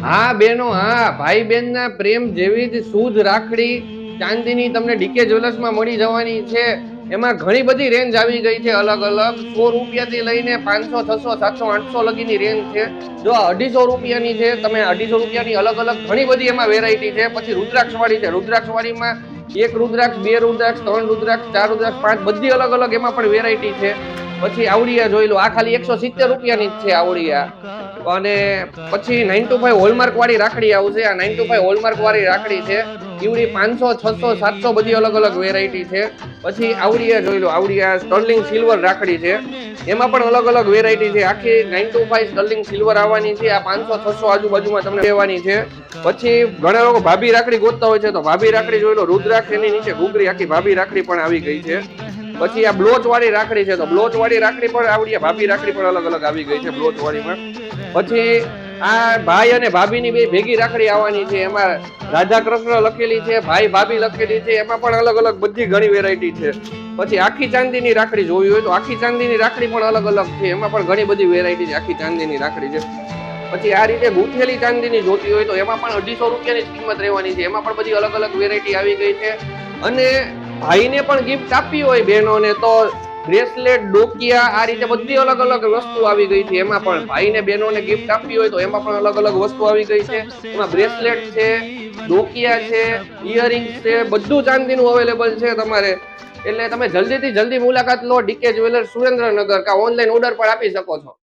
હા બેનો, હા ભાઈ બેન ના પ્રેમ જેવી જ શુદ્ધ રાખડી ચાંદીની તમને ડીકે જ્વેલર્સમાં મળી જવાની છે. એમાં ઘણી બધી રેન્જ આવી ગઈ છે, અલગ અલગ 100 રૂપિયા થી લઈને 500, 600, 700, 800 લગીની રેન્જ છે. જો 250 રૂપિયાની છે, તમે 250 રૂપિયાની અલગ અલગ ઘણી બધી એમાં વેરાયટી છે. પછી રુદ્રાક્ષ વાળી છે, રુદ્રાક્ષ વાળીમાં એક રુદ્રાક્ષ, બે રુદ્રાક્ષ, ત્રણ રુદ્રાક્ષ, ચાર રુદ્રાક્ષ, પાંચ, બધી અલગ અલગ એમાં પણ વેરાયટી છે. પછી આવડિયા જોઈ લો, આ ખાલી 170 રૂપિયાની જ છે આવડિયા. અને પછી 9 to 5 હોલમાર્ક વાળી રાખડી આવશે. આ 9 to 5 હોલમાર્ક વાળી રાખડી છે. ઈવડી 500, 600, 700 બધી અલગ અલગ વેરાયટી છે. પછી આવડિયા જોઈ લો, આવડિયા સ્ટર્લિંગ સિલ્વર રાખડી છે. એમાં પણ અલગ અલગ વેરાયટી છે. આખી 9 to 5 સ્ટર્લિંગ સિલ્વર આવવાની છે. આ 500, 600 આજુબાજુમાં તમને લેવાની છે. પછી ઘણા લોકો ભાભી રાખડી ગોતતા હોય છે, તો ભાભી રાખડી જોઈ લો, રુદ્રાક્ષ એની નીચે ઘૂઘરી આખી ભાભી રાખડી પણ આવી ગઈ છે. પછી આ બ્લોચ વાળી રાખડી છે, તો બ્લોચ વાળી રાખડી પણ આવડી, ભાભી રાખડી પણ અલગ અલગ આવી ગઈ છે બ્લોચ વાળીમાં. પછી આ ભાઈ અને ભાભીની બે ભેગી રાખડી આવવાની છે. એમાં રાધા કૃષ્ણ લખેલી છે, ભાઈ ભાભી લખેલી છે. એમાં પણ અલગ અલગ બધી ઘણી વેરાયટી છે. પછી આખી ચાંદીની રાખડી જોવી હોય તો આખી ચાંદીની રાખડી પણ અલગ અલગ છે. એમાં પણ ઘણી બધી વેરાયટી છે. આખી ચાંદીની રાખડી છે. પછી આ રીતે ગૂંથેલી ચાંદીની જોતી હોય તો એમાં પણ 250 રૂપિયાની જ કિંમત રહેવાની છે. એમાં પણ બધી અલગ અલગ વેરાયટી આવી ગઈ છે. અને ભાઈને પણ ગિફ્ટ આપવી હોય બહેનોને, તો બ્રેસલેટ, ડોકિયા, આ રીતે બધી અલગ અલગ વસ્તુ આવી ગઈ છે. એમાં પણ ભાઈને બહેનોને ગિફ્ટ આપવી હોય તો એમાં પણ અલગ અલગ વસ્તુ આવી ગઈ છે. એમાં બ્રેસલેટ છે, ડોકિયા છે, ઇયરિંગ્સ છે, બધું ચાંદીનું અવેલેબલ છે તમારે. એટલે તમે જલ્દીથી જલ્દી મુલાકાત લો ડીકે જ્વેલર્સ સુરેન્દ્રનગર, કા ઓનલાઈન ઓર્ડર પણ આપી શકો છો.